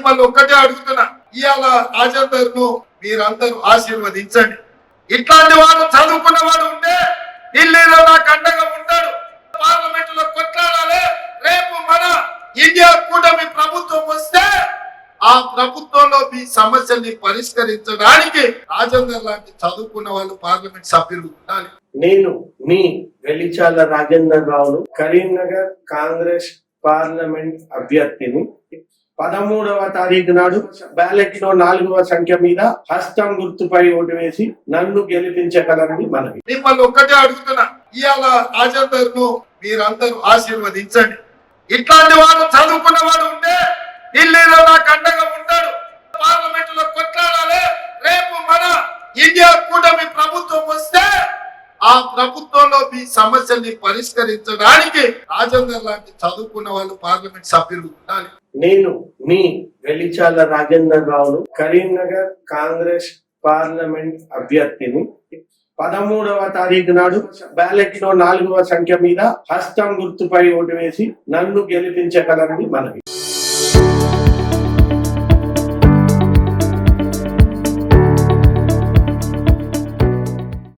మిమ్మల్ని ఒక్కటే అడుగుతున్నా, ఇవాళ రాజేందర్ ను మీరందరూ ఆశీర్వదించండి. ఇట్లాంటి వాడు చదువుకున్న వాడు ఉంటే ఢిల్లీలో నాకు అండగా ఉంటాడు. పార్లమెంట్ లో కొట్లాడాలి. రేపు మన ఇండియా కూటమి ప్రభుత్వం వస్తే ఆ ప్రభుత్వంలో మీ సమస్యల్ని పరిష్కరించడానికి రాజేందర్ లాంటి చదువుకున్న వాళ్ళు పార్లమెంట్ సభ్యులు ఉండాలి. నేను మీ వెలిచాల రాజేందర్ రావును, కరీంనగర్ కాంగ్రెస్ పార్లమెంట్ అభ్యర్థిని. 13వ తారీఖు నాడు బ్యాలెట్ లో 4వ సంఖ్య మీద హస్తం గుర్తుపై ఓటు వేసి నన్ను గెలిపించగలరని మనవి. మిమ్మల్ని ఒక్కటే అడుగుతున్నా, ఇవాళ రాజేందర్ ను మీరందరూ ఆశీర్వదించండి. ఇట్లాంటి వాడు చదువుకున్న వాడు ఉంటే ఢిల్లీలో నాకు అండగా ఉంటాడు. పార్లమెంట్ లో కొట్లాడాలి. రేపు మన ఇండియా కూటమి ప్రభుత్వం వస్తే ఆ ప్రభుత్వంలో మీ సమస్యల్ని పరిష్కరించడానికి రాజేందర్ లాంటి చదువుకున్న వాళ్ళు పార్లమెంట్ సభ్యులు ఉండాలి. నేను మీ వెలిచాల రాజేందర్ రావును, కరీంనగర్ కాంగ్రెస్ పార్లమెంట్ అభ్యర్థిని. 13వ తారీఖు నాడు బ్యాలెట్ లో 4వ సంఖ్య మీద హస్తం గుర్తుపై ఓటు వేసి నన్ను గెలిపించగలరని మనవి.